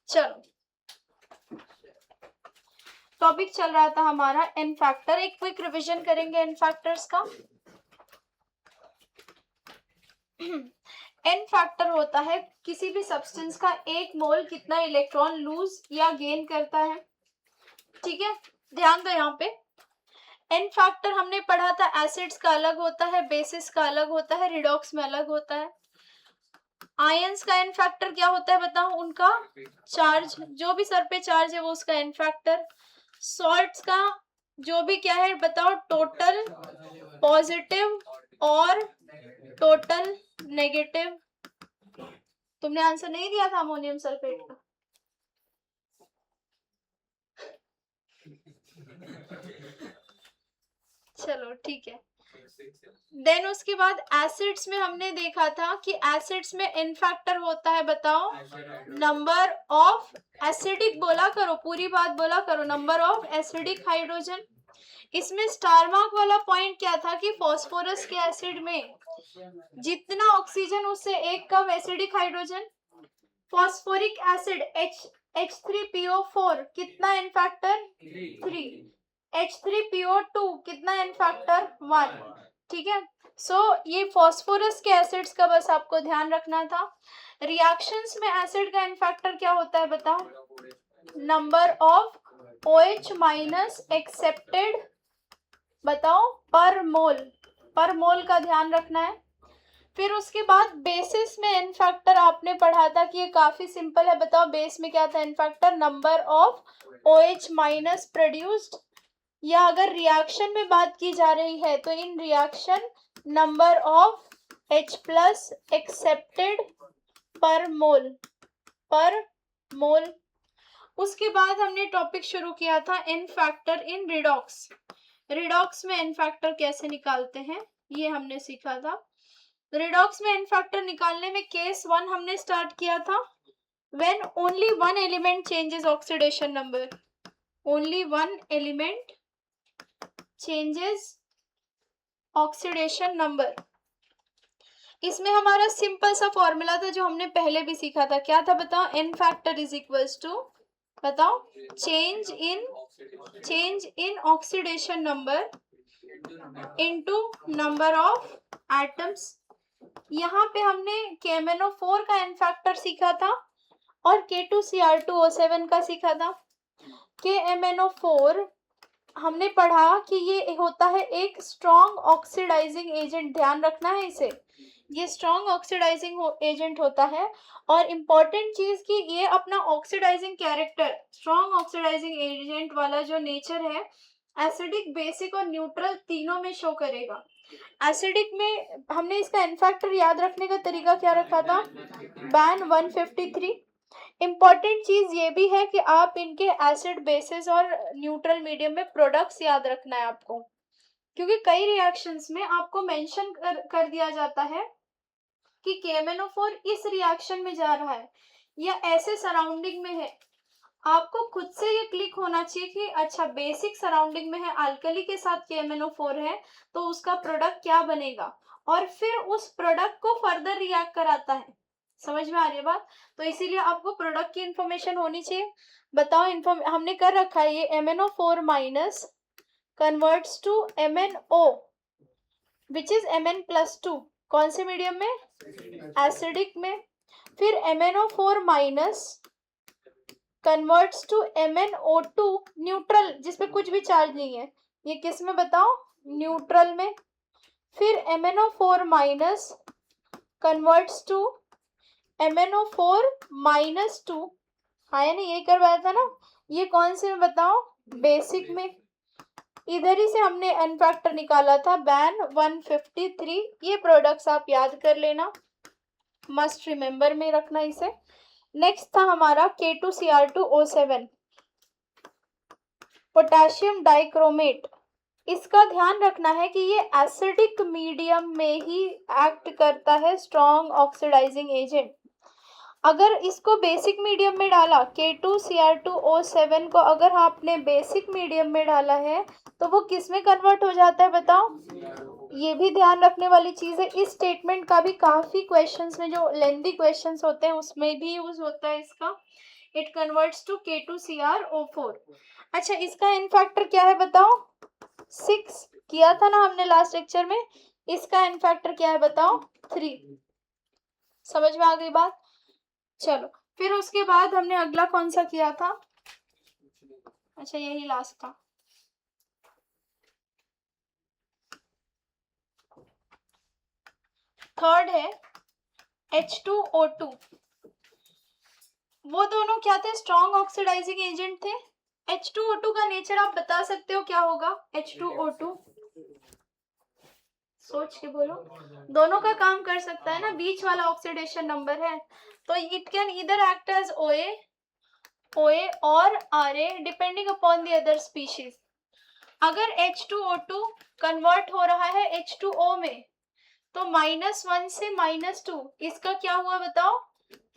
चलो, टॉपिक चल रहा था हमारा एन फैक्टर। एक क्विक रिवीजन करेंगे एन फैक्टर्स का। एन फैक्टर होता है किसी भी सब्सटेंस का एक मोल कितना इलेक्ट्रॉन लूज या गेन करता है। ठीक है, ध्यान दो यहाँ पे। एन फैक्टर हमने पढ़ा था एसिड्स का अलग होता है, बेसिस का अलग होता है, रिडॉक्स में अलग होता है। आयंस का एन फैक्टर क्या होता है बताओ? उनका चार्ज, जो भी सर पे चार्ज है वो उसका एन फैक्टर। सॉल्ट्स का जो भी क्या है बताओ? टोटल पॉजिटिव और टोटल नेगेटिव। तुमने आंसर नहीं दिया था अमोनियम सल्फेट का? चलो ठीक है। देन उसके बाद एसिड्स में हमने देखा था कि एसिड्स में एन फैक्टर होता है बताओ? नंबर ऑफ एसिडिक, बोला करो पूरी बात बोला करो, नंबर ऑफ एसिडिक हाइड्रोजन। इसमें स्टार मार्क वाला पॉइंट क्या था कि फास्फोरस के एसिड में जितना ऑक्सीजन उससे एक कम acidic hydrogen. Phosphoric acid H3PO4 कितना एन फैक्टर? 3। H3PO2 कितना एन फैक्टर? 1। ठीक है, सो ये फास्फोरस के एसिड्स का बस आपको ध्यान रखना था। रिएक्शंस में एसिड का एन फैक्टर क्या होता है बताओ? Number of OH minus accepted बताओ पर मोल, पर मोल का ध्यान रखना है। फिर उसके बाद बेसिस में एन फैक्टर आपने पढ़ा था कि ये काफी सिंपल है। बताओ बेस में क्या था n factor? Number of OH minus produced. या अगर रिएक्शन में बात की जा रही है तो इन reaction number of H plus accepted per mole, पर मोल। उसके बाद हमने टॉपिक शुरू किया था n factor in redox. Redox में एन फैक्टर कैसे निकालते हैं ये हमने सीखा था। रिडॉक्स में एन फैक्टर निकालने में केस 1 हमने स्टार्ट किया था, when only one element changes oxidation number. Only one element changes oxidation number. इसमें हमारा सिंपल सा फॉर्मूला था जो हमने पहले भी सीखा था। क्या था बताओ? N factor is equals to बताओ change in oxidation number into number of atoms. यहाँ पे हमने KMnO4 का एन फैक्टर सीखा था और K2Cr2O7 का सीखा था। KMnO4 हमने पढ़ा कि ये होता है एक स्ट्रॉन्ग ऑक्सीडाइजिंग एजेंट, ध्यान रखना है इसे। ये स्ट्रॉन्ग ऑक्सीडाइजिंग एजेंट होता है और इम्पॉर्टेंट चीज कि ये अपना oxidising character, strong oxidising agent वाला जो नेचर है एसिडिक, बेसिक और न्यूट्रल तीनों में शो करेगा। एसिडिक में हमने इसका एन फैक्टर याद रखने का तरीका क्या रखा था? बैन 153। इम्पॉर्टेंट चीज ये भी है कि आप इनके एसिड, बेसिस और न्यूट्रल मीडियम में प्रोडक्ट्स याद रखना है आपको, क्योंकि कई रिएक्शंस में आपको मेंशन कर दिया जाता है कि KMnO4 इस रिएक्शन में जा रहा है या ऐसे सराउंडिंग में है। आपको खुद से ये क्लिक होना चाहिए कि अच्छा बेसिक सराउंडिंग में है, अल्कली के साथ KMnO4 है तो उसका प्रोडक्ट क्या बनेगा, और फिर उस प्रोडक्ट को फर्दर रिएक्ट कराता है। समझ में आ रही है बात? तो इसीलिए आपको प्रोडक्ट की इंफॉर्मेशन होनी चाहिए। बताओ हमने कर रखा है ये MnO4 minus converts to MnO which is Mn+2। कौन से मीडियम में? एसिडिक में। फिर MnO4 minus converts to MnO2 neutral, जिसमें कुछ भी चार्ज नहीं है। ये किस में बताओ? न्यूट्रल में। फिर MnO4 minus converts to MnO4 -2। हाँ या नहीं, ये करवाया था ना। ये कौन से में बताओ? बेसिक में। इधर ही से हमने एन फैक्टर निकाला था, बैन 153। ये प्रोडक्ट्स आप याद कर लेना, मस्ट रिमेंबर में रखना इसे। नेक्स्ट था हमारा K2Cr2O7 पोटेशियम डाइक्रोमेट। इसका ध्यान रखना है कि ये एसिडिक मीडियम में ही एक्ट करता है, स्ट्रॉन्ग ऑक्सीडाइजिंग एजेंट। अगर इसको बेसिक मीडियम में डाला, K2Cr2O7 को अगर आपने बेसिक मीडियम में डाला है तो वो किस में कन्वर्ट हो जाता है बताओ? ये भी ध्यान रखने वाली चीज है। इस स्टेटमेंट का भी काफी क्वेश्चंस में, जो लेंथी क्वेश्चंस होते हैं उसमें भी यूज होता है इसका। It converts to K2CrO4। अच्छा, इसका एन फैक्टर क्या है बताओ? 6 किया था ना हमने लास्ट लेक्चर में। इसका एन फैक्टर क्या है बताओ? 3। समझ में आ गई बात? चलो, फिर उसके बाद हमने अगला कौन सा किया था? अच्छा, यही लास्ट था। थर्ड है H2O2। वो दोनों क्या थे? स्ट्रॉन्ग ऑक्सीडाइजिंग एजेंट थे। H2O2 का नेचर आप बता सकते हो क्या होगा? H2O2 सोच के बोलो। दोनों का काम कर सकता है ना, बीच वाला ऑक्सीडेशन नंबर है। तो it can either act as OA और RA depending upon the other species. अगर H2O2 कन्वर्ट हो रहा है H2O में, तो -1 से -2 इसका क्या हुआ बताओ?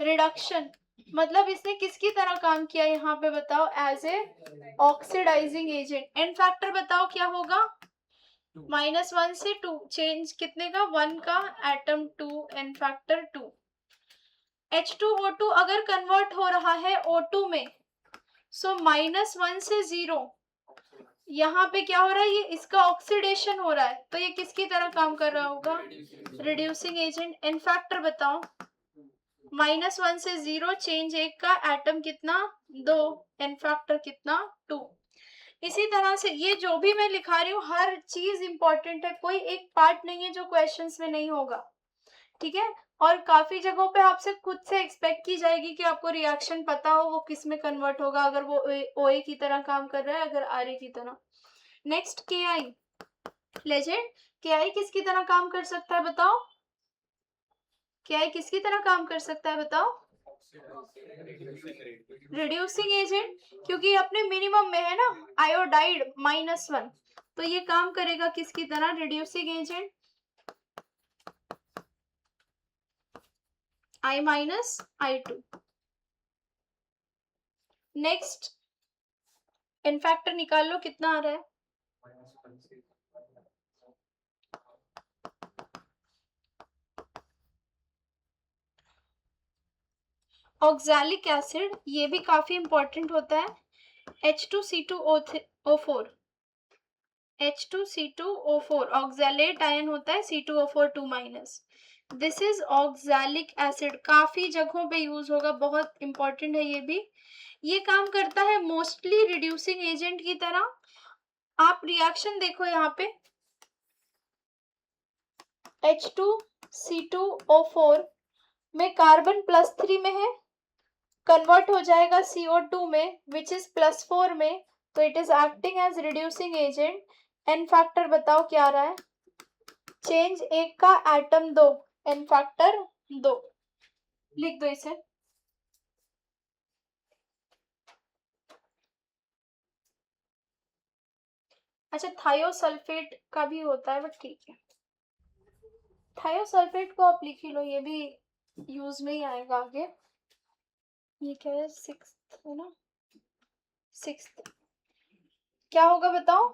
रिडक्शन। मतलब इसने किसकी तरह काम किया यहाँ पे बताओ? As a oxidising agent. N factor बताओ क्या होगा? -1 से 2, चेंज कितने का? 1 का, एटम 2, एन फैक्टर 2। H2O2 अगर कन्वर्ट हो रहा है O2 में, सो -1 से 0, यहाँ पे क्या हो रहा है? ये इसका ऑक्सीडेशन हो रहा है, तो ये किसकी तरह काम कर रहा होगा? Reducing agent. एन फैक्टर बताओ। -1 से 0, चेंज 1 का, एटम कितना? 2, एन फैक्टर कितना? 2। इसी तरह से ये जो भी मैं लिखा रही हूँ हर चीज इंपॉर्टेंट है, कोई एक पार्ट नहीं है जो क्वेश्चंस में नहीं होगा, ठीक है? और काफी जगहों पे आपसे खुद से एक्सपेक्ट की जाएगी कि आपको रिएक्शन पता हो वो किस में कन्वर्ट होगा, अगर वो OA की तरह काम कर रहा है, अगर RA की तरह। Next KI legend. KI किसकी तरह काम कर सकता है बताओ? KI किसकी तरह काम कर सकता है बताओ? रिड्यूसिंग एजेंट, क्योंकि अपने मिनिमम में है ना, आयोडाइड -1, तो ये काम करेगा किसकी तरह? Reducing agent. I-I2। Next n factor निकाल लो, कितना आ रहा है? ऑक्सैलिक एसिड, ये भी काफी इंपॉर्टेंट होता है। H2C2O4। H2C2O4 ऑक्सैलेट आयन होता है, C2O4 2-। This is oxalic acid, काफी जगहों पे यूज होगा, बहुत इंपॉर्टेंट है ये भी। ये काम करता है मोस्टली रिड्यूसिंग एजेंट की तरह। आप रिएक्शन देखो यहाँ पे, H2C2O4 में कार्बन +3 में है, कन्वर्ट हो जाएगा CO2 में विच इज +4 में, तो it is acting as reducing agent. N factor बताओ क्या आ रहा है? चेंज 1 का, एटम 2, एन फैक्टर 2। लिख दो इसे। अच्छा, थायोसल्फेट का भी होता है, बट ठीक है, थायोसल्फेट को आप लिख ही लो, ये भी यूज में ही आएगा आगे। ये क्या है? 6th है ना? 6th क्या होगा बताओ?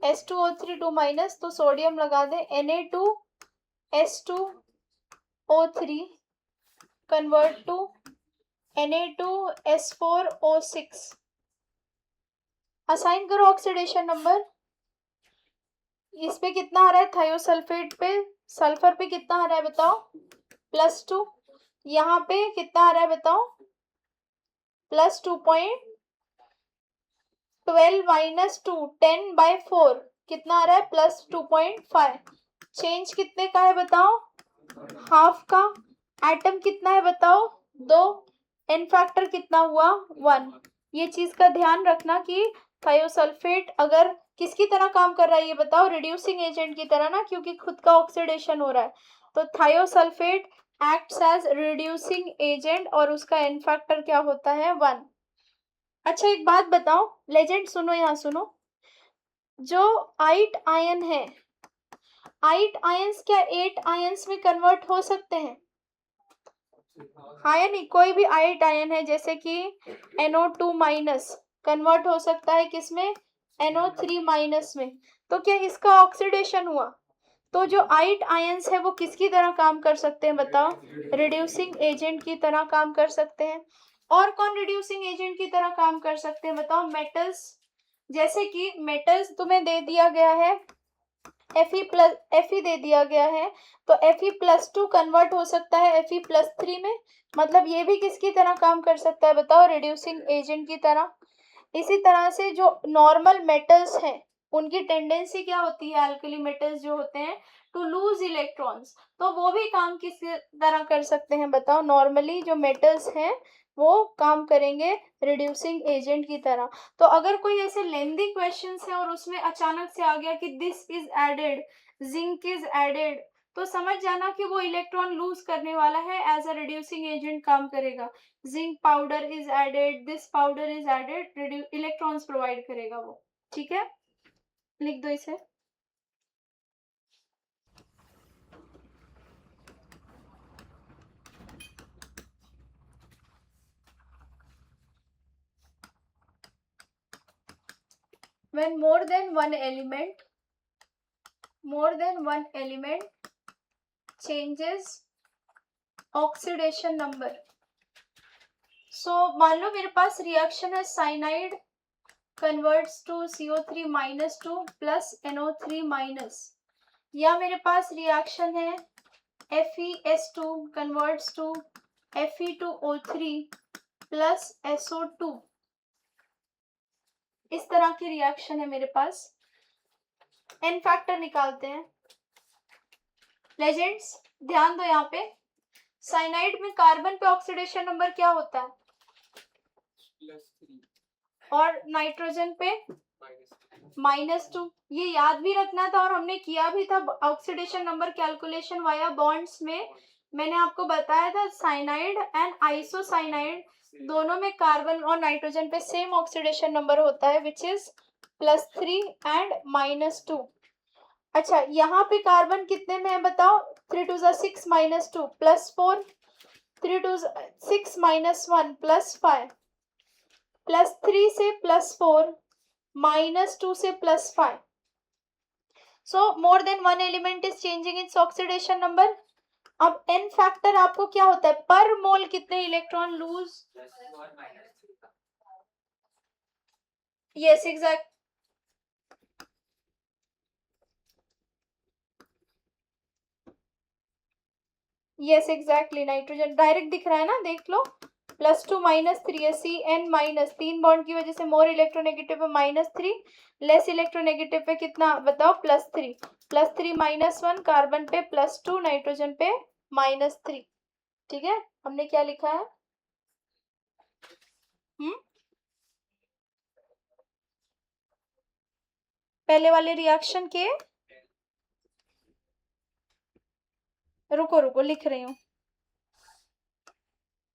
S2O3 2-, तो सोडियम लगा दे, Na2S2O3 convert to Na2S4O6। Assign करो ऑक्सीडेशन नंबर। इस पे कितना आ रहा है? थायोसल्फेट पे, सल्फर पे कितना आ रहा है बताओ? +2। यहाँ पे कितना आ रहा है बताओ? +2.12 - 2, 10/4 कितना आ रहा है? +2.5। चेंज कितने का है बताओ? हाफ का। एटम कितना है बताओ? 2। एन फैक्टर कितना हुआ? 1। ये चीज का ध्यान रखना कि थायोसल्फेट अगर किसकी तरह काम कर रहा है ये बताओ? रिड्यूसिंग एजेंट की तरह ना, क्योंकि खुद का ऑक्सीडेशन हो रहा है, तो thiosulphate acts as reducing agent और उसका एन फैक्टर क्या होता है? 1। अच्छा, एक बात बताओ लेजेंड, सुनो यहाँ सुनो, जो 8 आयन है, 8 आयंस क्या 8 आयंस में कन्वर्ट हो सकते हैं? हाँ या नहीं? कोई भी 8 आयन है, जैसे कि NO2- कन्वर्ट हो सकता है किसमें? NO3- में। तो क्या इसका ऑक्सीडेशन हुआ? तो जो 8 आयंस है वो किसकी तरह काम कर सकते हैं बताओ? रिड्यूसिंग एजेंट की तरह काम कर सकते हैं। और कौन रिड्यूसिंग एजेंट की तरह काम कर सकते हैं बताओ? मेटल्स। जैसे कि मेटल्स तुम्हें दे दिया गया है Fe दे दिया गया है, तो Fe+2 कन्वर्ट हो सकता है Fe+3 में, मतलब ये भी किसकी तरह काम कर सकता है बताओ? रिड्यूसिंग एजेंट की तरह। इसी तरह से जो नॉर्मल मेटल्स हैं उनकी टेंडेंसी क्या होती है, अल्कली मेटल्स जो होते हैं, टू लूज इलेक्ट्रॉन्स, तो वो भी काम किस तरह कर सकते हैं बताओ? नॉर्मली जो मेटल्स हैं वो काम करेंगे रिड्यूसिंग एजेंट की तरह। तो अगर कोई ऐसे लेंदी क्वेश्चंस है और उसमें अचानक से आ गया कि this is added, zinc is added, तो समझ जाना कि वो इलेक्ट्रॉन लूज करने वाला है, एज अ रिड्यूसिंग एजेंट काम करेगा। Zinc powder is added, this powder is added, electrons provide करेगा वो। ठीक है, लिख दो इसे। When more than one element changes oxidation number, so मान लो मेरे पास रिएक्शन है cyanide converts to CO3- plus NO3-, या मेरे पास रिएक्शन है FeS2 converts to Fe2O3 plus SO2, इस तरह की रिएक्शन है मेरे पास। एन फैक्टर निकालते हैं। लेजेंड्स ध्यान दो, यहाँ पे साइनाइड में कार्बन पे ऑक्सीडेशन नंबर क्या होता है? और नाइट्रोजन पे -2। ये याद भी रखना था और हमने किया भी था oxidation number calculation via bonds में। मैंने आपको बताया था साइनाइड एंड आइसोसाइनाइड दोनों में कार्बन और नाइट्रोजन पे सेम ऑक्सीडेशन नंबर होता है, विच इज +3 एंड -2। अच्छा, यहाँ पे कार्बन कितने में है बताओ? 3 2 6 -2 +4, 3 2 6 -1 +5, +3 से +4, -2 से +5। So more than one element is changing its oxidation number. अब एन फैक्टर आपको क्या होता है? पर मोल कितने electron lose? Yes exact, yes exactly. Nitrogen direct दिख रहा है ना, देख लो। +2 -3 है, CN-, 3 बॉन्ड की वजह से मोर इलेक्ट्रोनेगेटिव पे -3, लेस इलेक्ट्रोनेगेटिव पे कितना बताओ? +3, +3 -1 कार्बन पे, +2 नाइट्रोजन पे -3। ठीक है, हमने क्या लिखा है? पहले वाले रिएक्शन के, रुको रुको लिख रही हूँ,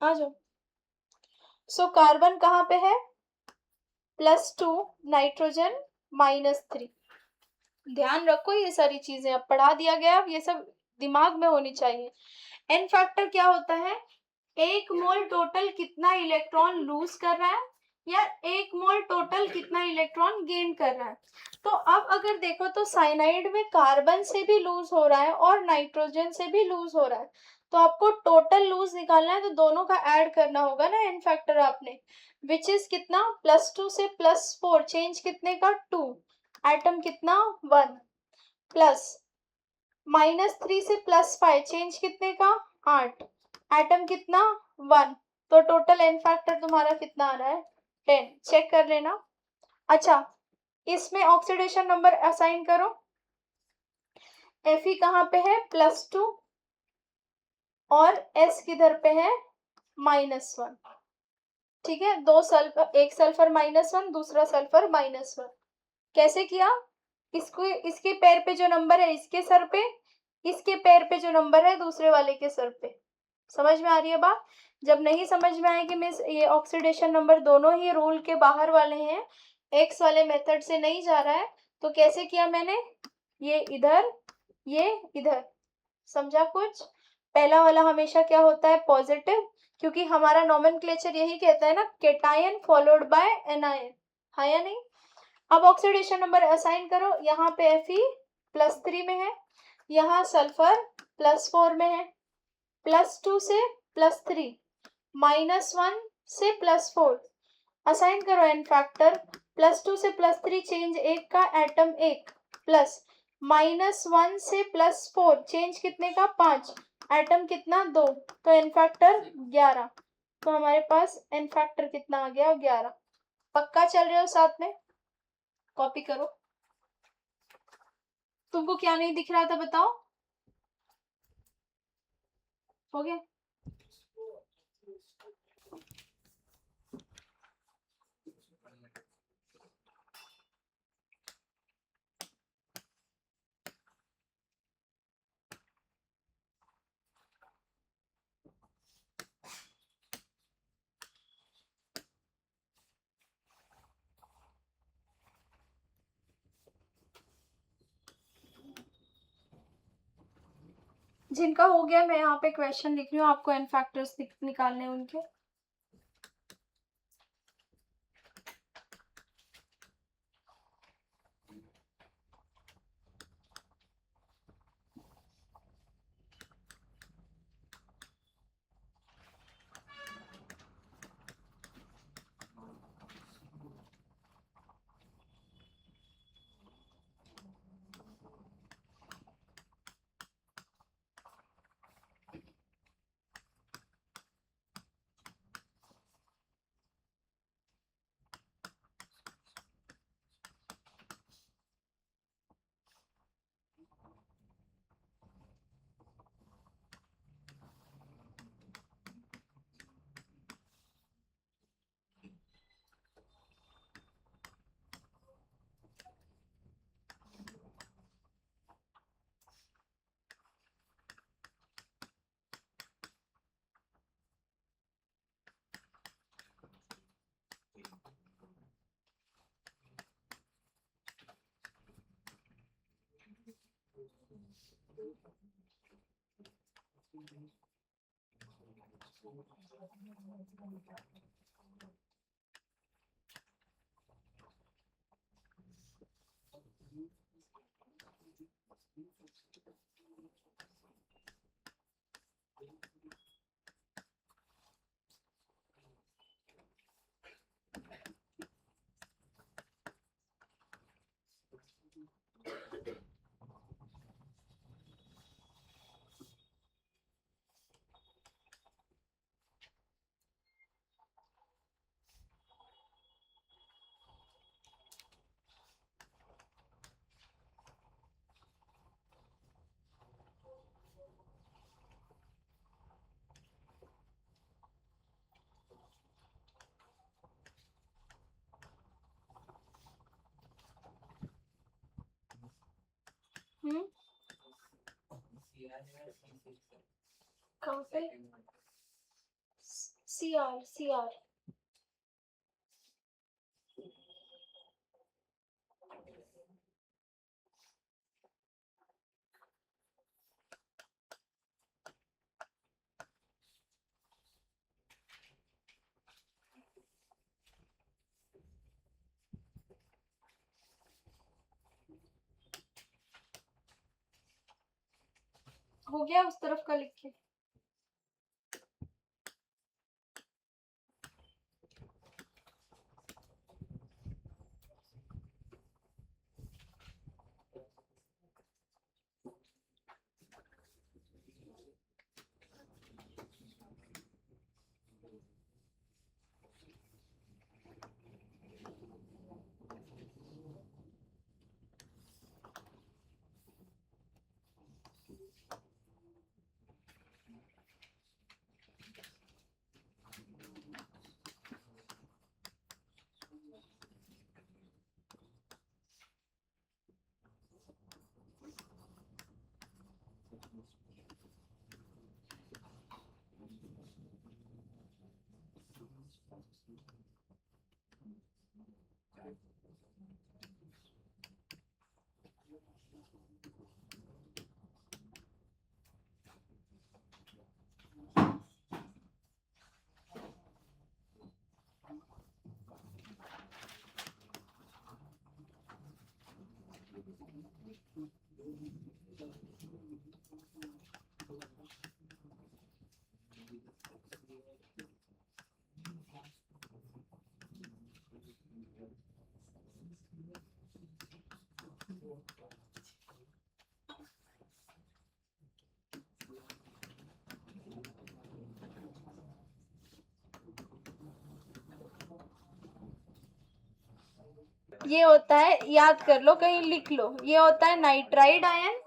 आ जाओ। सो कार्बन कहाँ पे है? +2 नाइट्रोजन -3। ध्यान रखो ये सारी चीजें, अब पढ़ा दिया गया, अब ये सब दिमाग में होनी चाहिए। एन फैक्टर क्या होता है? 1 मोल टोटल कितना इलेक्ट्रॉन लूज कर रहा है, या 1 मोल टोटल कितना इलेक्ट्रॉन गेन कर रहा है। तो अब अगर देखो तो साइनाइड में कार्बन से भी लूज हो रहा है और नाइट्रोजन से भी लूज हो रहा है, तो आपको टोटल लूज निकालना है, तो दोनों का ऐड करना होगा ना एन फैक्टर आपने, विच इज कितना? +2 से +4, चेंज कितने का? 2, एटम कितना? 1, प्लस -3 से +5, चेंज कितने का? 8, एटम कितना? 1। तो टोटल एन फैक्टर तुम्हारा कितना आ रहा है? 10। चेक कर लेना। अच्छा, इसमें ऑक्सीडेशन नंबर असाइन करो। Fe कहाँ पे है? +2, और S किधर पे है? -1। ठीक है, दो सल्फर, एक सल्फर -1, दूसरा सल्फर -1। कैसे किया? इसको, इसके पैर पे जो नंबर है इसके सर पे, इसके पैर पे जो नंबर है दूसरे वाले के सर पे। समझ में आ रही है बात? जब नहीं समझ में आएगी मिस, ये ऑक्सीडेशन नंबर दोनों ही रूल के बाहर वाले हैं, एक्स वाले मेथड से नहीं जा रहा है, तो कैसे किया मैंने? ये इधर, ये इधर। समझा कुछ? पहला वाला हमेशा क्या होता है? पॉजिटिव, क्योंकि हमारा नोमेनक्लेचर यही कहता है ना, केटायन फॉलोड बाय एनायन, हाँ या नहीं? अब ऑक्सीडेशन नंबर असाइन करो, यहाँ पे Fe+3 में है, यहाँ सल्फर +4 में है, +2 से +3, -1 से +4 असाइन करो एन फैक्टर, +2 से +3 चेंज 1 का, एटम 1 प्लस -1 से +4 चेंज कितने का 5, एटम कितना 2, तो एन फैक्टर 11। तो हमारे पास एन फैक्टर कितना आ गया 11। पक्का चल रहे हो साथ में? कॉपी करो। तुमको क्या नहीं दिख रहा था बताओ? हो गया? जिनका हो गया मैं यहाँ पे क्वेश्चन लिख रही हूँ, आपको एन फैक्टर्स निकालने हैं उनके। कहाँ पे? CR हो गया उस तरफ का लिख के। ये होता है, याद कर लो, कहीं लिख लो, ये होता है नाइट्राइड आयन।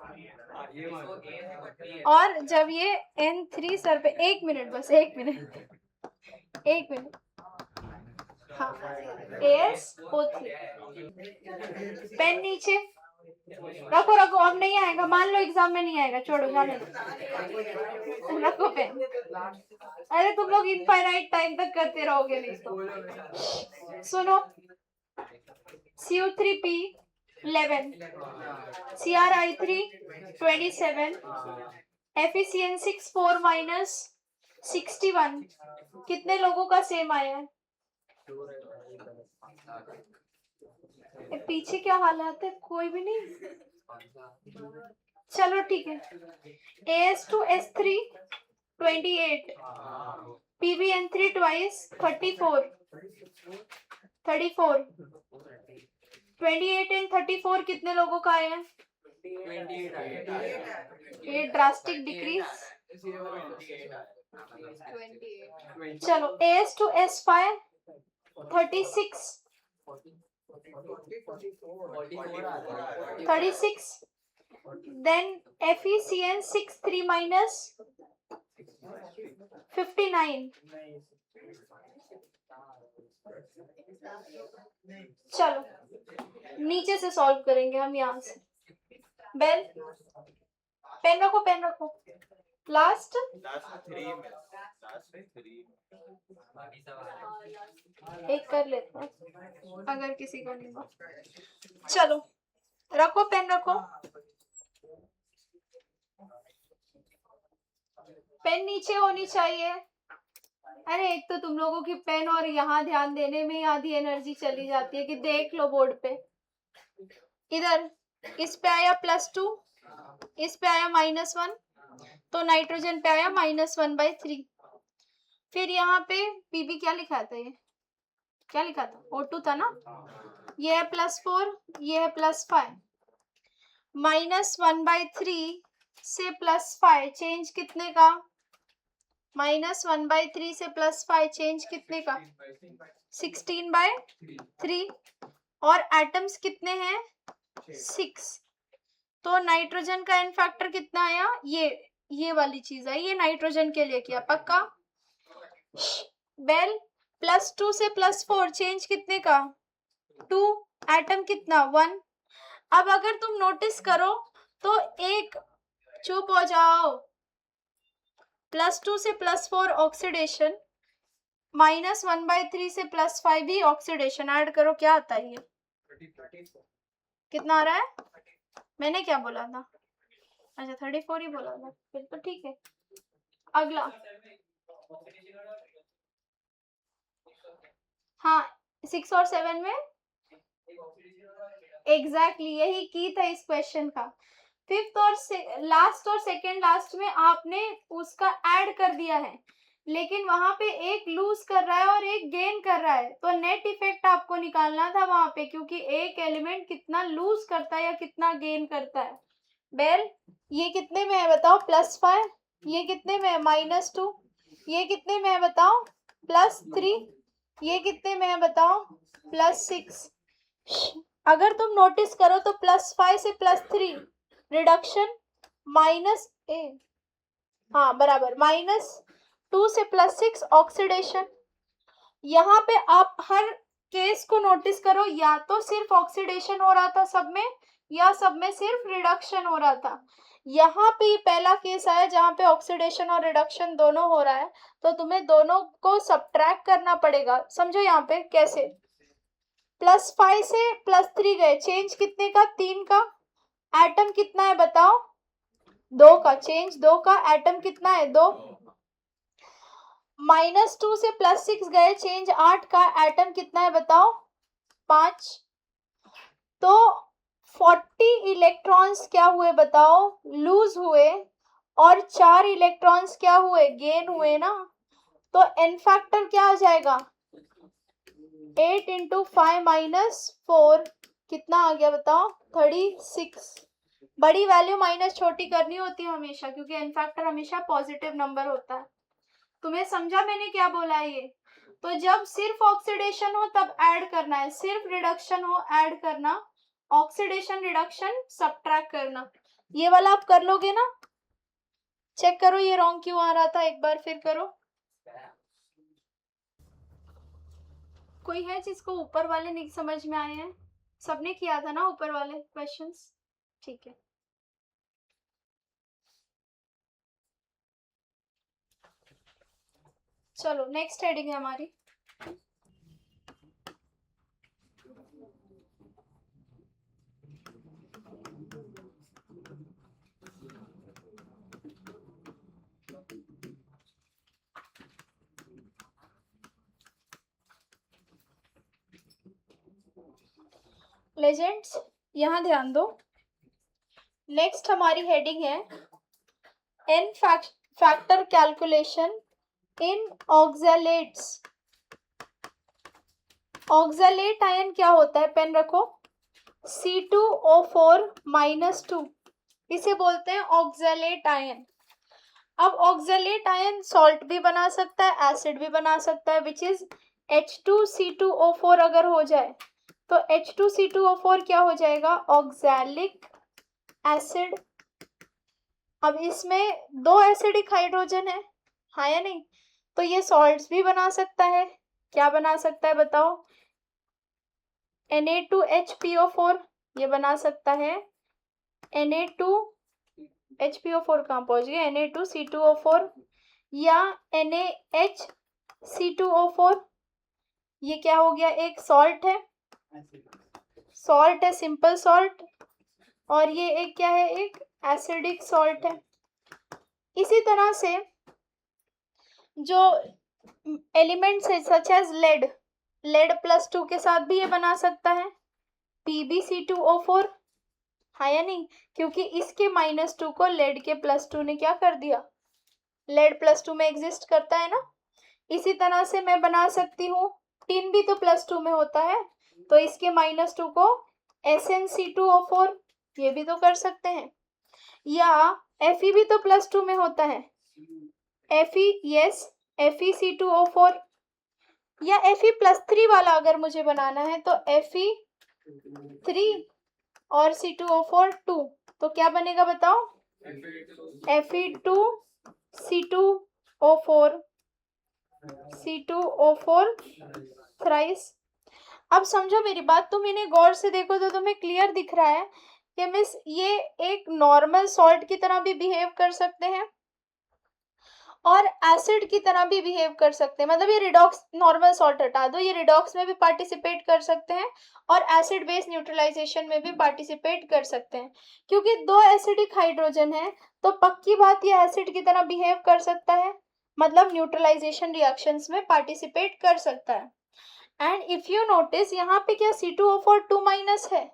और जब ये N3 सर पे, 1 मिनट बस, 1 मिनट, 1 मिनट। हाँ, AsO3। पेन नीचे रखो, रखो, अब नहीं आएगा, मान लो एग्जाम में नहीं आएगा, छोड़ो, जाने दो, रखो पेन। अरे तुम लोग इनफाइनाइट टाइम तक करते रहोगे नहीं तो। सुनो, CO3P 11, CrI3 27, FeCN6 4 minus 61। कितने लोगों का सेम आया है? पीछे क्या हालात है, कोई भी नहीं। चलो ठीक है, As2S3 28, PbN3 twice 34, 28 एंड 34 कितने लोगों का आया है? ये ड्रास्टिक डिक्रीज। चलो, As2S5 36, 36, then FeCN6 3 minus 59। चलो नीचे से सॉल्व करेंगे हम, यहाँ से। बेल, पेन रखो, पेन रखो। लास्ट एक कर लेते हैं, अगर किसी को नहीं हो। चलो रखो, पेन रखो, पेन नीचे होनी चाहिए। अरे एक तो तुम लोगों की पेन और यहाँ ध्यान देने में आधी एनर्जी चली जाती है कि देख लो बोर्ड पे। इधर इस पे आया +2, इस पे आया -1, तो नाइट्रोजन पे आया -1/3। फिर यहाँ पे पीबी क्या लिखा था, ये क्या लिखा था? O2 था ना। ये है +4, ये है +5, -1/3 से +5 चेंज कितने का? -1/3 से +5 चेंज कितने का? 16/3। और एटम्स कितने हैं? 6। तो नाइट्रोजन का एन फैक्टर कितना आया? ये वाली चीज है, ये नाइट्रोजन के लिए किया पक्का। बेल, +2 से +4 चेंज कितने का? 2। एटम कितना? 1। अब अगर तुम नोटिस करो तो एक, चुप हो जाओ, +2 से +4 ऑक्सीडेशन, -1/3 से +5 भी ऑक्सीडेशन। ऐड करो, क्या आता है ये? कितना आ रहा है? मैंने क्या बोला था? अच्छा 34 ही बोला था, फिर तो ठीक है। अगला, हाँ 6 और 7 में एग्जैक्टली यही की था इस क्वेश्चन का। 5th और लास्ट और सेकेंड लास्ट में आपने उसका ऐड कर दिया है, लेकिन वहां पे एक लूज कर रहा है और एक गेन कर रहा है, तो नेट इफेक्ट आपको निकालना था वहां पे, क्योंकि एक एलिमेंट कितना लूज करता है या कितना गेन करता है। बेल, ये कितने में है बताओ? +5। ये कितने में है? -2। ये कितने में है बताओ? +3। ये कितने में है बताओ? +6। अगर तुम नोटिस करो तो +5 से +3 रिडक्शन, -a, हाँ बराबर, -2 से +6 ऑक्सीडेशन। यहाँ पे आप हर केस को नोटिस करो, या तो सिर्फ ऑक्सीडेशन हो रहा था सब में, या सब में सिर्फ रिडक्शन हो रहा था। यहाँ पे पहला केस आया जहाँ पे ऑक्सीडेशन और रिडक्शन दोनों हो रहा है, तो तुम्हें दोनों को सब्ट्रैक्ट करना पड़ेगा। समझो यहाँ पे कैसे? +5 से +3 गए, चेंज कितने का? 3 का। एटम कितना है बताओ? 2 का। चेंज 2 का, एटम कितना है? 2। -2 से +6 गए, चेंज 8 का, एटम कितना है बताओ? 5। तो 40 इलेक्ट्रॉन्स क्या हुए बताओ? लूज हुए, और 4 इलेक्ट्रॉन्स क्या हुए? गेन हुए ना। तो एन फैक्टर क्या आ जाएगा? 8 × 5 - 4 कितना आ गया बताओ? 36। बड़ी वैल्यू माइनस छोटी करनी होती है हमेशा, क्योंकि एन फैक्टर हमेशा पॉजिटिव नंबर होता है। तुम्हें समझा मैंने क्या बोला है? ये तो जब सिर्फ ऑक्सीडेशन हो तब ऐड करना है, सिर्फ रिडक्शन हो ऐड करना, ऑक्सीडेशन रिडक्शन सब्ट्रैक्ट करना। ये वाला आप कर लोगे ना? चेक करो ये रॉन्ग क्यों आ रहा था, एक बार फिर करो। कोई है जिसको ऊपर वाले नहीं समझ में आए हैं? सबने किया था ना ऊपर वाले क्वेश्चंस? ठीक है, चलो नेक्स्ट हेडिंग है हमारी। लेजेंड्स यहाँ ध्यान दो, नेक्स्ट हमारी हेडिंग है n factor calculation in oxalates. Oxalate ion क्या होता है, पेन रखो, C2O4 -2, इसे बोलते हैं ऑक्सैलेट आयन। अब ऑक्सैलेट आयन सॉल्ट भी बना सकता है, एसिड भी बना सकता है, विच इज H2C2O4 अगर हो जाए तो H2C2O4 क्या हो जाएगा, ऑक्सैलिक एसिड। अब इसमें दो एसिडिक हाइड्रोजन है, हाँ या नहीं? तो ये सॉल्ट्स भी बना सकता है, क्या बना सकता है बताओ, Na2HPO4 ये बना सकता है, Na2HPO4 कहाँ पहुंच गया, Na2C2O4 या NaHC2O4, ये क्या हो गया, एक सॉल्ट है, सॉल्ट है, सिंपल सॉल्ट, और ये एक क्या है, एक एसिडिक सॉल्ट है। इसी तरह से जो एलिमेंट्स है सच एज लेड, लेड +2 के साथ भी ये बना सकता है, PbC2O4, हाँ या नहीं? क्योंकि इसके -2 को लेड के +2 ने क्या कर दिया, लेड +2 में एग्जिस्ट करता है ना। इसी तरह से मैं बना सकती हूँ, टिन भी तो +2 में होता है, तो इसके -2 को SnC2O4, ये भी तो कर सकते हैं, या Fe भी तो +2 में होता है, Fe, यस, FeC2O4, या Fe+3 वाला अगर मुझे बनाना है तो Fe3 और C2O4 2, तो क्या बनेगा बताओ, Fe2C2O4 C2O4 थ्राइस। अब समझो मेरी बात, तुम इन्हें गौर से देखो तो तुम्हें क्लियर दिख रहा है कि मिस ये एक नॉर्मल सॉल्ट की तरह भी बिहेव कर सकते हैं और एसिड की तरह भी बिहेव कर सकते हैं, मतलब ये रिडॉक्स, नॉर्मल सॉल्ट हटा दो, ये रिडॉक्स में भी पार्टिसिपेट कर सकते हैं और एसिड बेस न्यूट्रलाइजेशन में भी पार्टिसिपेट कर सकते हैं। क्योंकि दो एसिडिक हाइड्रोजन है तो पक्की बात ये एसिड की तरह बिहेव कर सकता है, मतलब न्यूट्रलाइजेशन रिएक्शंस में पार्टिसिपेट कर सकता है। एंड इफ यू नोटिस यहाँ पे क्या C2O4 2- है,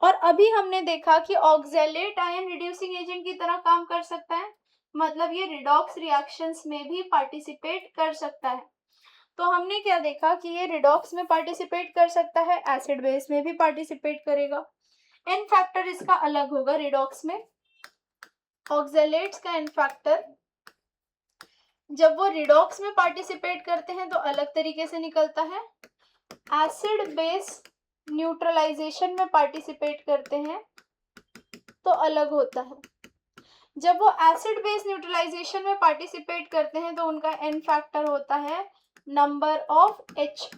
और अभी हमने देखा कि ऑक्सैलेट आयन रिड्यूसिंग एजेंट की तरह काम कर सकता है, मतलब ये रिडॉक्स रिएक्शंस में भी पार्टिसिपेट कर सकता है। तो हमने क्या देखा कि ये रिडॉक्स में पार्टिसिपेट कर सकता है, एसिड बेस में भी पार्टिसिपेट करेगा। एन फैक्टर इसका अलग होगा रिडॉक्स में, ऑक्सैलेट्स का एन फैक्टर जब वो रिडॉक्स में पार्टिसिपेट करते हैं तो अलग तरीके से निकलता है, एसिड बेस न्यूट्रलाइजेशन में पार्टिसिपेट करते हैं तो अलग होता है। जब वो एसिड बेस न्यूट्रलाइजेशन में पार्टिसिपेट करते हैं तो उनका एन फैक्टर होता है नंबर ऑफ H+,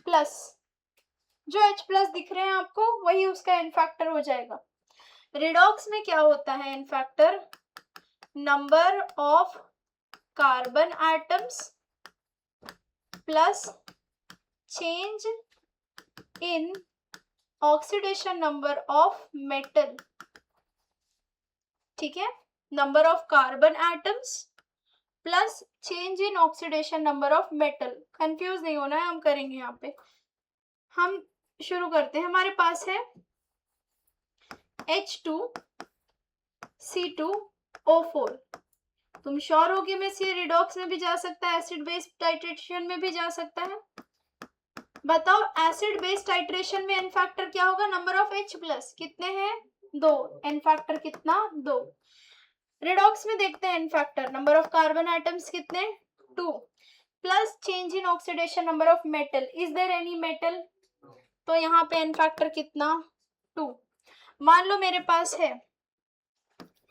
जो H+ दिख रहे हैं आपको वही उसका एन फैक्टर हो जाएगा। रिडॉक्स में क्या होता है n factor, number of carbon atoms plus change in oxidation number of metal, ठीक है, number of carbon atoms plus change in oxidation number of metal. Confuse नहीं होना है, हम करेंगे यहाँ पे। हम शुरू करते हैं, हमारे पास है H2C2O4, तुम श्योर हो कि मिस ये रिडॉक्स में भी जा सकता है, एसिड बेस टाइट्रेशन में भी जा सकता है? बताओ एसिड बेस टाइट्रेशन में एन फैक्टर क्या होगा, नंबर ऑफ H+, कितने हैं, 2, एन फैक्टर कितना, 2। रिडॉक्स में देखते हैं n factor, number of carbon atoms कितने, 2, plus change in oxidation number of metal, is there any metal, तो यहाँ पे एन फैक्टर कितना 2। मान लो मेरे पास है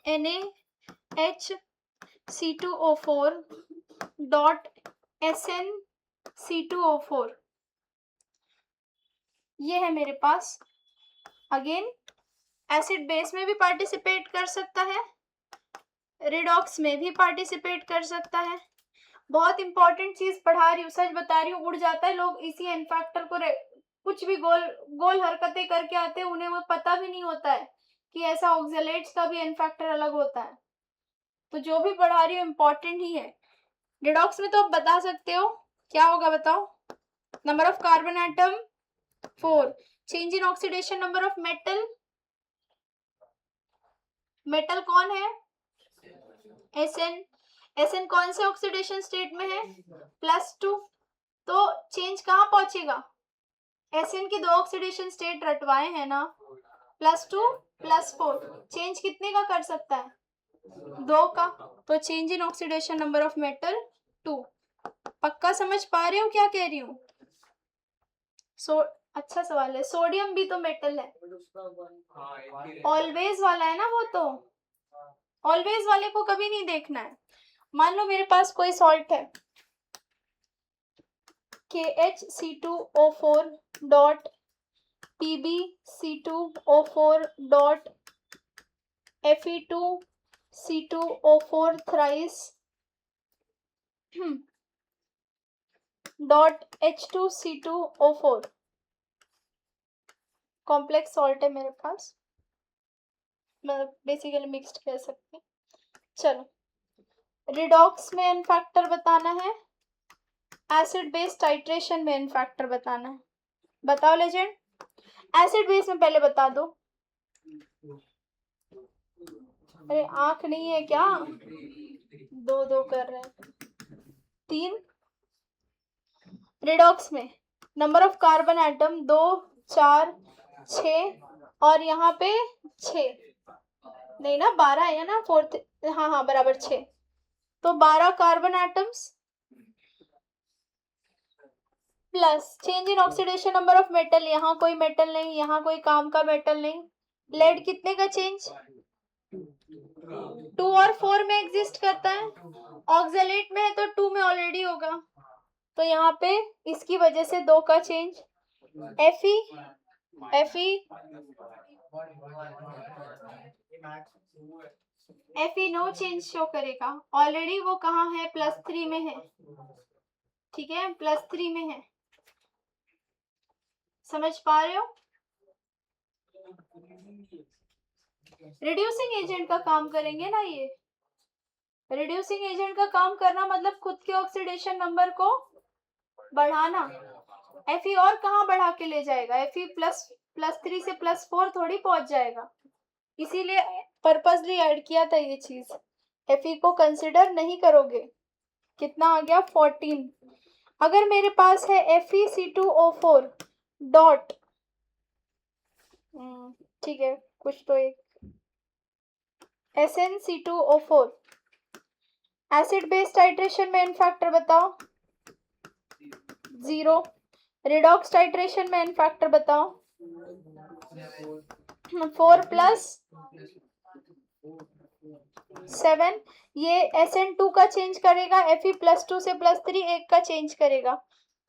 NaHC2O4 डॉट SnC2O4, ये है मेरे पास। अगेन एसिड बेस में भी पार्टिसिपेट कर सकता है, रिडॉक्स में भी पार्टिसिपेट कर सकता है। बहुत इंपॉर्टेंट चीज पढ़ा रही हूँ, सच बता रही हूँ, उड़ जाता है लोग इसी एन फैक्टर को, कुछ भी गोल गोल हरकतें करके आते हैं, उन्हें वो पता भी नहीं होता है कि ऐसा ऑक्सलेट्स का भी एन फैक्टर अलग होता है। तो जो भी पढ़ा रही हूँ इंपॉर्टेंट ही है। रिडॉक्स में तो आप बता सकते हो क्या होगा, बताओ। Number of carbon atom 4, change in oxidation number of metal, metal कौन है Sn, Sn कौन से ऑक्सीडेशन स्टेट में है +2, तो चेंज कहाँ पहुंचेगा, Sn की 2 ऑक्सीडेशन स्टेट रटवाए हैं ना, +2 +4, चेंज कितने का कर सकता है 2 का, तो change in oxidation number of metal 2। पक्का समझ पा रहे हो क्या कह रही हूँ। अच्छा सवाल है, सोडियम भी तो मेटल है, ऑलवेज वाला है ना वो, तो ऑलवेज वाले को कभी नहीं देखना है। मान लो मेरे पास कोई सॉल्ट है KHC2O4 dot PbC2O4 dot Fe2C2O4 thrice dot H2C2O4, complex salt है मेरे पास, मतलब बेसिकली मिक्स्ड कह सकते हैं। चलो रिडॉक्स में एन फैक्टर बताना है, एसिड बेस टाइट्रेशन में एन फैक्टर बताना है। बताओ लेजेंड, एसिड बेस में पहले बता दो। अरे आंख नहीं है क्या, 2 कर रहे हैं, 3। रिडॉक्स में नंबर ऑफ कार्बन एटम 2 4 6 और यहाँ पे 6 नहीं ना, 12 है ना, 4, हाँ बराबर 6, तो 12 carbon atoms plus change in oxidation number of metal, यहाँ कोई मेटल नहीं, यहाँ कोई काम का मेटल नहीं। लेड कितने का चेंज 2 और 4 में एग्जिस्ट करता है, ऑक्सलेट में है तो 2 में ऑलरेडी होगा, तो यहाँ पे इसकी वजह से 2 का change. Fe no change show करेगा, ऑलरेडी वो कहाँ है +3 में है, ठीक है +3 में है, समझ पा रहे हो। रिड्यूसिंग एजेंट का काम करेंगे ना, ये रिड्यूसिंग एजेंट का काम करना मतलब खुद के ऑक्सीडेशन नंबर को बढ़ाना। Fe और कहाँ बढ़ा के ले जाएगा, Fe +3 से +4 थोड़ी पहुंच जाएगा, इसीलिए पर्पसली ऐड किया था ये चीज। Fe को कंसिडर नहीं करोगे, कितना आ गया 14। अगर मेरे पास है FeC2O4 डॉट, ठीक है कुछ तो एक SnC2O4, एसिड बेस टाइट्रेशन में एन फैक्टर बताओ 0, रिडॉक्स टाइट्रेशन में एन फैक्टर बताओ 4 + 7, ये SN2 का चेंज करेगा, Fe +2 से +3 1 का चेंज करेगा,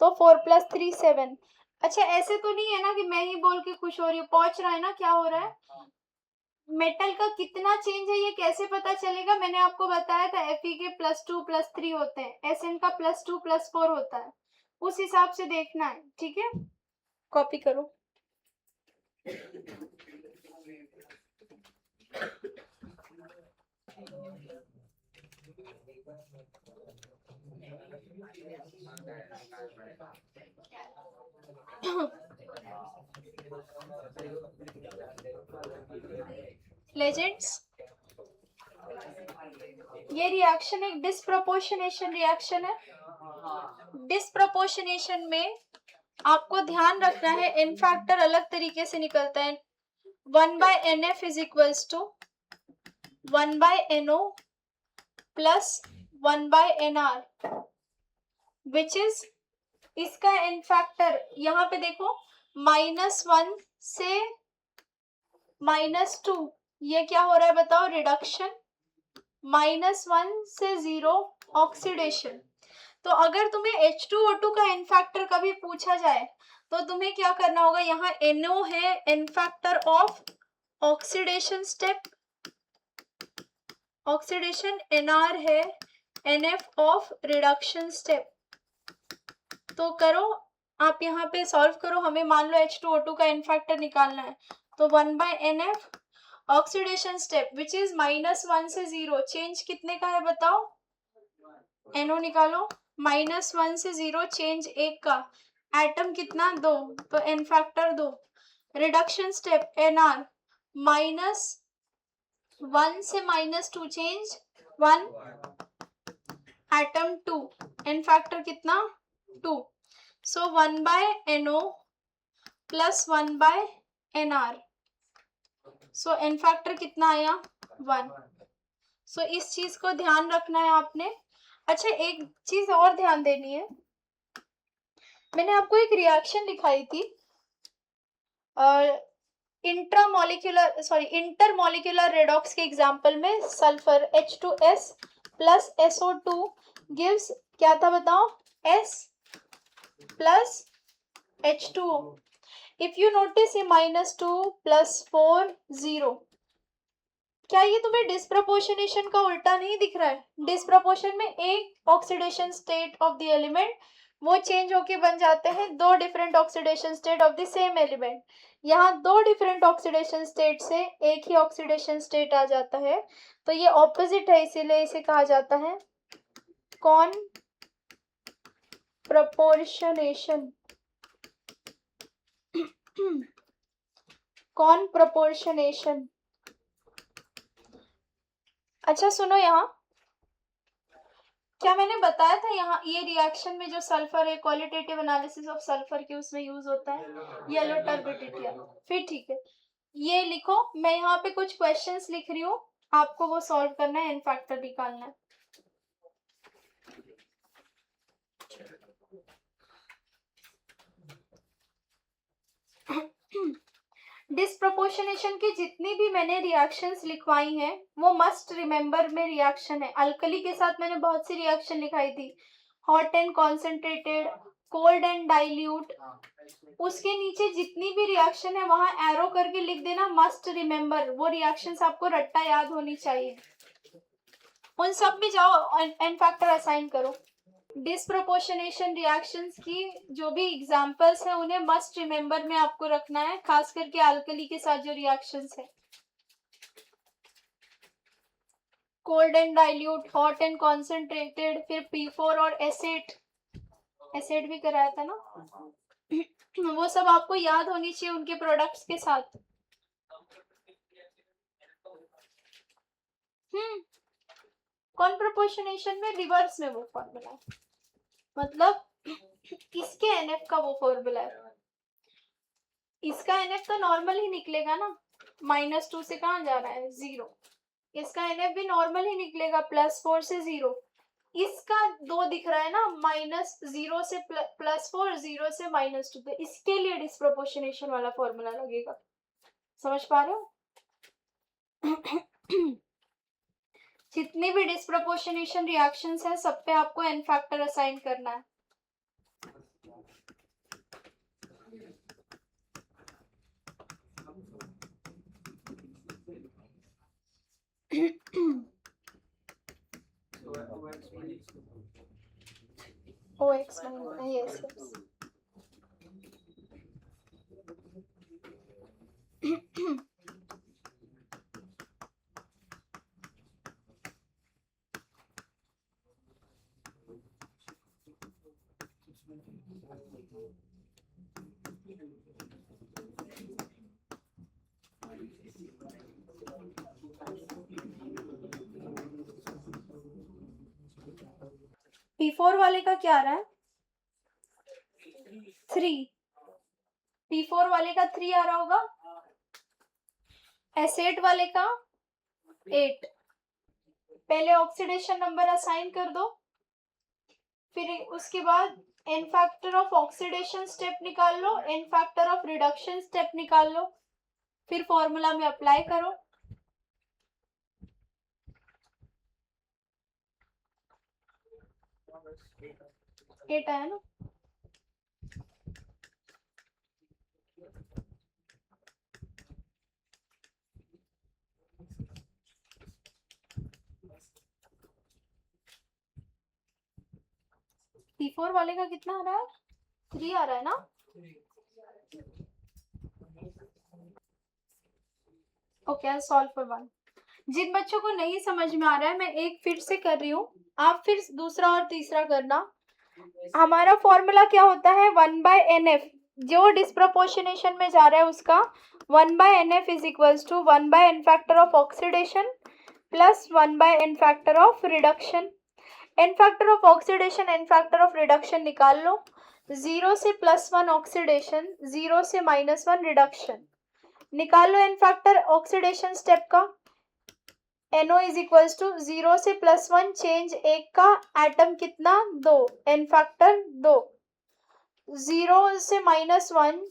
तो 4 + 3 7। अच्छा ऐसे तो नहीं है ना कि मैं ही बोल के खुश हो रही हूँ, पहुंच रहा है ना क्या हो रहा है। मेटल का कितना चेंज है ये कैसे पता चलेगा, मैंने आपको बताया था Fe के +2 +3 होते हैं, Sn का +2 +4 होता है, उस हिसाब से देखना है, ठीक है कॉपी करो। लेजेंड्स, ये रिएक्शन एक डिस्प्रोपोर्शनेशन रिएक्शन है। डिस्प्रोपोर्शनेशन में आपको ध्यान रखना है एन फैक्टर अलग तरीके से निकलता है, 1/NF is equals to 1/NO plus 1/NR, which is, इसका एन फैक्टर यहाँ पे देखो -1 से -2, ये क्या हो रहा है बताओ, रिडक्शन, -1 से 0 ऑक्सीडेशन। तो अगर तुम्हें H2O2 का एन फैक्टर कभी पूछा जाए तो तुम्हें क्या करना होगा, यहाँ NO है n factor of oxidation step, oxidation, NR है NF ऑफ रिडक्शन स्टेप। तो करो आप यहाँ पे सॉल्व करो, हमें मान लो H2O2 का एन फैक्टर निकालना है, तो 1/NF oxidation step which is -1 से 0, चेंज कितने का है बताओ, NO निकालो, -1 से 0 चेंज 1 का, एटम कितना 2, तो n factor 2, reduction step NR -1 से -2 चेंज 1, एटम 2, एन फैक्टर कितना 2, सो 1/NO प्लस 1/NR, सो एन फैक्टर कितना आया 1। सो इस चीज को ध्यान रखना है आपने। अच्छा एक चीज और ध्यान देनी है, मैंने आपको एक रिएक्शन दिखाई थी इंटरमोलिक्यूलर रेडॉक्स के एग्जांपल में, sulphur H2S plus SO2 gives क्या था बताओ, S plus H2O। If you notice ये -2 + 4 0, क्या ये तुम्हें डिस्प्रपोर्शनेशन का उल्टा नहीं दिख रहा है? डिस्प्रपोर्शन में एक oxidation state of the element वो चेंज होके बन जाते हैं दो different oxidation state of the same element. यहाँ दो डिफरेंट ऑक्सीडेशन स्टेट से एक ही ऑक्सीडेशन स्टेट आ जाता है, तो ये ऑपोजिट है, इसीलिए इसे कहा जाता है कॉन प्रपोर्शनेशन। Cone proportionation. अच्छा सुनो, यहाँ क्या मैंने बताया था, यहाँ ये रिएक्शन में जो सल्फर है, क्वालिटेटिव एनालिसिस ऑफ सल्फर के उसमें यूज होता है येलो टर्बिडिटी। फिर ठीक है, ये लिखो, मैं यहाँ पे कुछ क्वेश्चंस लिख रही हूँ, आपको वो सॉल्व करना है, एन फैक्टर निकालना है। डिस्प्रपोर्शनेशन की जितनी भी मैंने रिएक्शंस लिखवाई हैं वो मस्ट रिमेंबर में रिएक्शन है। अल्कली के साथ मैंने बहुत सी रिएक्शन लिखाई थी, hot and concentrated, cold and dilute, उसके नीचे जितनी भी रिएक्शन है वहां एरो करके लिख देना मस्ट रिमेंबर, वो रिएक्शंस आपको रट्टा याद होनी चाहिए। उन सब में जाओ एन फैक्टर असाइन करो। डिस्प्रपोर्शनेशन रिएक्शंस की जो भी एग्जांपल्स हैं उन्हें मस्ट रिमेंबर में आपको रखना है, खास करके अल्कली के साथ जो रिएक्शंस है, cold and dilute, hot and concentrated, फिर P4 और एसिड भी कराया था ना, वो सब आपको याद होनी चाहिए उनके प्रोडक्ट्स के साथ। कॉन प्रपोर्शनेशन में रिवर्स में वो फॉर्मूला है, मतलब इसके NF का वो फॉर्मूला है, इसका NF तो नॉर्मल ही निकलेगा ना, -2 से कहाँ जा रहा है 0, इसका NF भी नॉर्मल ही निकलेगा +4 से 0, इसका 2 दिख रहा है ना, -0 से +4, 0 से -2, तो इसके लिए डिस्प्रपोर्शनेशन वाला फॉर्मूला लगेगा। समझ पा रहे हो? जितनी भी डिस्प्रपोर्शनेशन रिएक्शंस है सब पे आपको एन फैक्टर असाइन करना है। OX minus, yes, yes. P4 वाले का क्या आ रहा है 3, P4 वाले का 3 आ रहा होगा, एसिड वाले का 8। पहले ऑक्सीडेशन नंबर असाइन कर दो, फिर उसके बाद n factor of oxidation step निकाल लो, n factor of reduction step निकाल लो, फिर फॉर्मूला में अप्लाई करो। एट आया ना? P4 वाले का कितना आ रहा है? 3 आ रहा है ना? Okay, I solve for 1। जिन बच्चों को नहीं समझ में आ रहा है, मैं एक फिर से कर रही हूँ, आप फिर दूसरा और तीसरा करना। हमारा फॉर्मूला क्या होता है? 1/nf, जो डिस्प्रोपोर्शनेशन में जा रहा है उसका 1/nf is equals to 1/n factor of oxidation plus 1/n factor of reduction. N factor of oxidation, n factor of reduction निकाल लो। 0 से +1 ऑक्सीडेशन, 0 से -1 रिडक्शन। निकाल लो एन फैक्टर ऑक्सीडेशन स्टेप का। NO इज इक्वल्स टू 0 से +1 change 1 का atom कितना? 2, एन फैक्टर 2। 0 से -1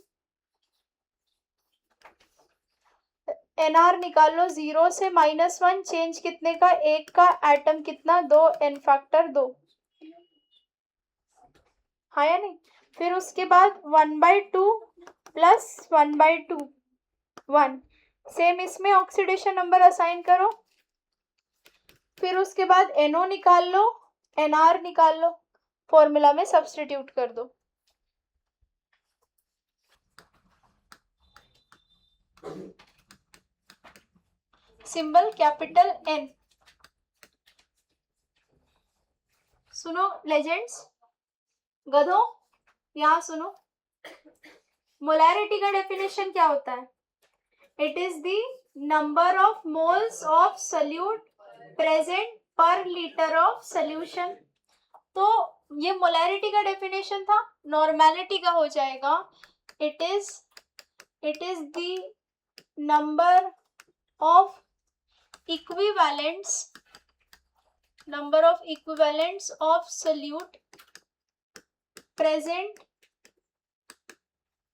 NR निकाल लो, 0 से -1 चेंज कितने का? 1 का एटम कितना? 2, एन फैक्टर 2। हाँ या नहीं? फिर उसके बाद 1/2 प्लस 1/2 1, सेम इसमें ऑक्सीडेशन नंबर असाइन करो। फिर उसके बाद NO निकाल लो, NR निकाल लो, फॉर्मूला में सब्स्टिट्यूट कर दो। Symbol capital N। सुनो लेजेंड्स, गधों, यहाँ सुनो। मोलैरिटी का डेफिनेशन क्या होता है? It is the number of moles of solute present पर लीटर ऑफ सोल्यूशन। तो ये मोलैरिटी का डेफिनेशन था। नॉर्मेलिटी का हो जाएगा it is the number of equivalents of solute present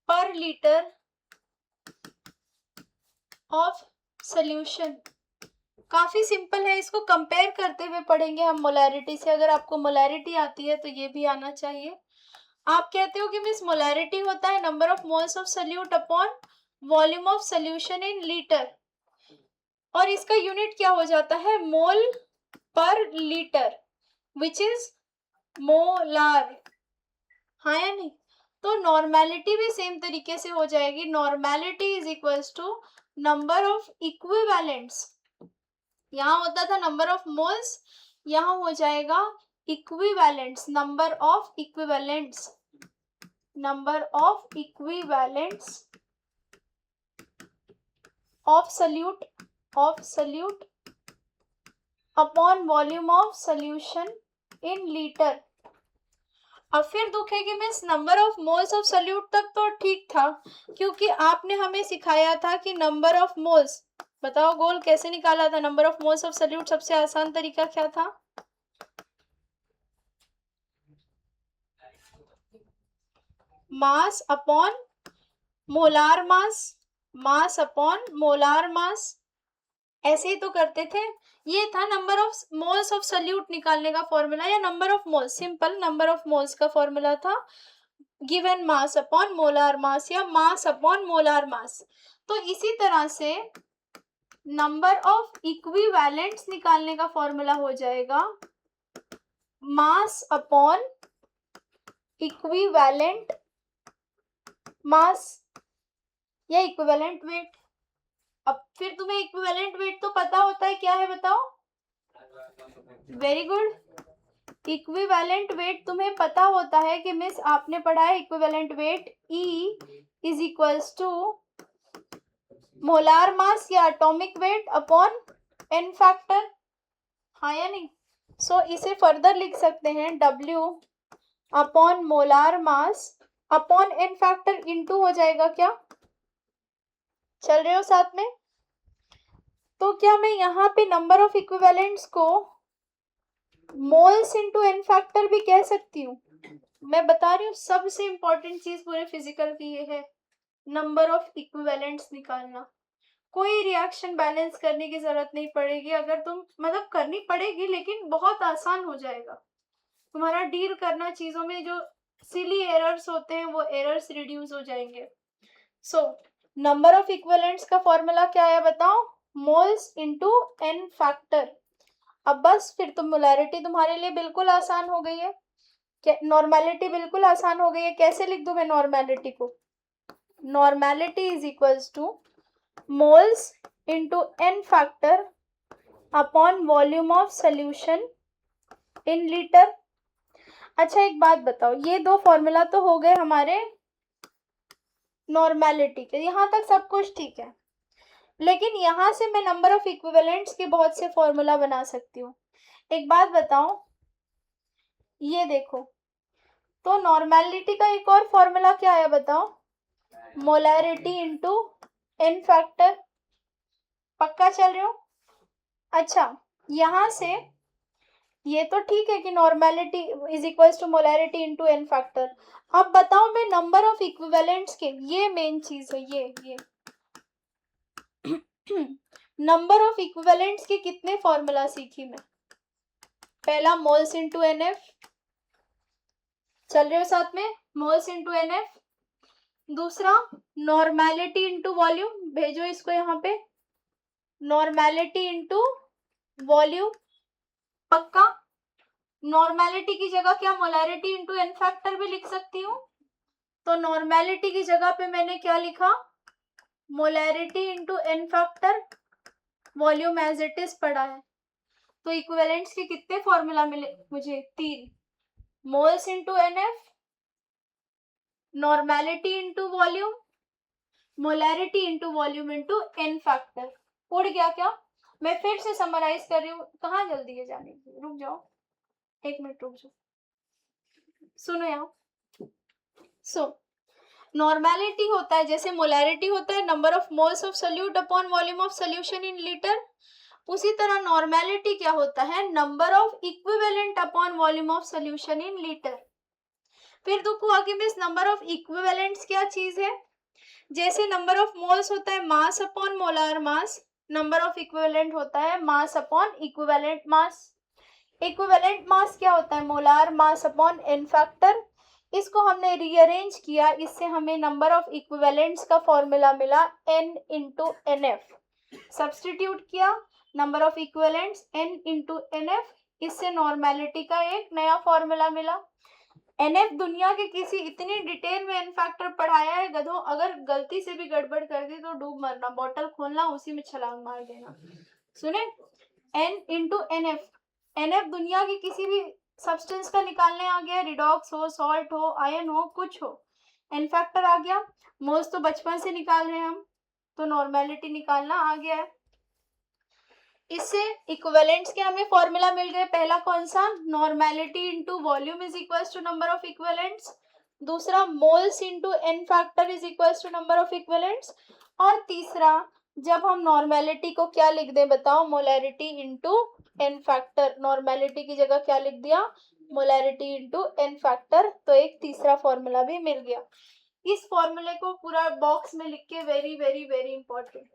पर लीटर ऑफ सोल्यूशन। काफी सिंपल है, इसको कंपेयर करते हुए पढ़ेंगे हम मोलैरिटी से। अगर आपको मोलैरिटी आती है तो ये भी आना चाहिए। आप कहते हो कि मिस मोलैरिटी होता है number of moles of solute upon volume of solution in litre, और इसका यूनिट क्या हो जाता है? मोल पर लीटर, विच इज मोलार। हाँ या नहीं? तो नॉर्मेलिटी भी सेम तरीके से हो जाएगी। Normality is equals to number of equivalents. यहाँ होता था नंबर ऑफ मोल्स, यहाँ हो जाएगा equivalents, number of equivalents of solute upon volume of solution in litre. अब फिर दुख है कि miss number of moles of solute तक तो ठीक था, क्योंकि आपने हमें सिखाया था कि नंबर ऑफ मोल्स, बताओ गोल कैसे निकाला था number of moles of solute? सबसे आसान तरीका क्या था? मास upon molar mass upon molar मास, ऐसे ही तो करते थे। ये था number of moles of solute निकालने का फॉर्मूला, या number of moles, simple number of moles का फॉर्मूला था given mass upon molar mass, या मास अपॉन मोलार मास। तो इसी तरह से नंबर ऑफ इक्विवेलेंट्स निकालने का फॉर्मूला हो जाएगा मास अपॉन इक्विवेलेंट मास या इक्विवेलेंट वेट। अब फिर तुम्हें इक्विवेलेंट वेट तो पता होता है, क्या है बताओ? Very good. इक्विवेलेंट वेट तुम्हें पता होता है कि मिस आपने पढ़ा है equivalent weight E is equals to molar mass या atomic weight upon n factor. हाँ या नहीं? सो इसे फर्दर लिख सकते हैं W upon molar mass upon n factor into हो जाएगा। क्या चल रहे हो साथ में? तो क्या मैं यहाँ पे नंबर ऑफ इक्विवेलेंट्स को मोल्स इंटू एन फैक्टर भी कह सकती हूँ। मैं बता रही हूँ सबसे इंपॉर्टेंट चीज पूरे फिजिकल की ये है, नंबर ऑफ इक्विवेलेंट्स निकालना। कोई रिएक्शन बैलेंस करने की जरूरत नहीं पड़ेगी, अगर तुम मतलब करनी पड़ेगी लेकिन बहुत आसान हो जाएगा तुम्हारा डील करना चीजों में, जो सिली एरर्स होते हैं वो एरर्स रिड्यूस हो जाएंगे। सो नंबर ऑफ इक्विवेलेंट्स का फॉर्मूला क्या है बताओ, मोल्स इनटू एन फैक्टर। अब बस फिर तुम मोलैरिटी तुम्हारे लिए बिल्कुल आसान हो गई है, नॉर्मेलिटी बिल्कुल आसान हो गई है। कैसे लिख दूं मैं नॉर्मेलिटी को, normality is equals to moles into n factor upon volume of solution in litre. अच्छा एक बात बताओ, ये दो फॉर्मूला तो हो गए हमारे नॉर्मेलिटी के, यहां तक सब कुछ ठीक है, लेकिन यहां से मैं नंबर ऑफ इक्विवेलेंट्स के बहुत से फॉर्मूला बना सकती हूँ। एक बात बताओ, ये देखो, तो नॉर्मेलिटी का एक और फॉर्मूला क्या है बताओ, मोलैरिटी इंटू एन फैक्टर। पक्का चल रहे हो? अच्छा यहां से ये तो ठीक है कि normality is equals to molarity into n factor. अब बताओ मैं नंबर ऑफ इक्विवेलेंट्स के, ये मेन चीज है, ये नंबर ऑफ इक्विवेलेंट्स के कितने फॉर्मूला सीखी मैं। पहला मोल्स इंटू एन एफ, चल रहे हो साथ में, मोल्स इंटू एन एफ। दूसरा नॉर्मेलिटी इंटू वॉल्यूम, भेजो इसको यहाँ पे, नॉर्मेलिटी इंटू वॉल्यूम। पक्का? नॉर्मेलिटी की जगह क्या मोलैरिटी इंटू एन फैक्टर भी लिख सकती हूँ, तो नॉर्मेलिटी की जगह पे मैंने क्या लिखा, molarity into n factor, volume as it is पड़ा है। तो इक्विवेलेंट्स के कितने फॉर्मूला मिले मुझे, 3, moles into n f, normality into volume, molarity into volume into n factor. उड़ गया क्या? मैं फिर से समराइज कर रही हूँ, कहाँ जल्दी है जाने की, रुक जाओ 1 मिनट रुक जाओ, सुनो यहाँ। सो नॉर्मेलिटी होता है, जैसे मोलैरिटी होता है number of moles of solute upon volume of solution in litre, उसी तरह नॉर्मेलिटी क्या होता है, number of equivalent upon volume of solution in litre. फिर देखो आगे में नंबर ऑफ इक्विवेलेंट्स क्या चीज है, जैसे नंबर ऑफ मोल्स होता है mass upon molar mass, number of equivalent होता है mass upon equivalent mass. Equivalent mass क्या होता है, molar mass upon n factor. इसको हमने रीअरेंज किया, इससे हमें नंबर ऑफ इक्विवेलेंट्स का फॉर्मूला मिला n into n f. Substitute किया, number of equivalents n into n f, इससे नॉर्मेलिटी का एक नया फॉर्मूला मिला। एनएफ दुनिया के किसी इतनी डिटेल में एन फैक्टर पढ़ाया है गधों, अगर गलती से भी गड़बड़ कर दी तो डूब मरना, बॉटल खोलना उसी में छलांग मार देना। सुने, n into n f, n f दुनिया की किसी भी सब्सटेंस का निकालने आ गया, रिडॉक्स हो, सॉल्ट हो, आयन हो, कुछ हो, एन फैक्टर आ गया। मोल्स तो बचपन से निकाल रहे हैं हम, तो नॉर्मेलिटी निकालना आ गया है। इससे इक्विवेलेंट्स के हमें फॉर्मूला मिल गए, पहला कौन सा, normality into volume is equals to number of equivalents, दूसरा moles into n factor is equals to number of equivalents, और तीसरा जब हम नॉर्मेलिटी को क्या लिख दें बताओ, molarity into n factor, normality की जगह क्या लिख दिया, मोलैरिटी इनटू एन फैक्टर, तो एक तीसरा फॉर्मूला भी मिल गया। इस फॉर्मूले को पूरा बॉक्स में लिख के, वेरी वेरी वेरी इंपॉर्टेंट,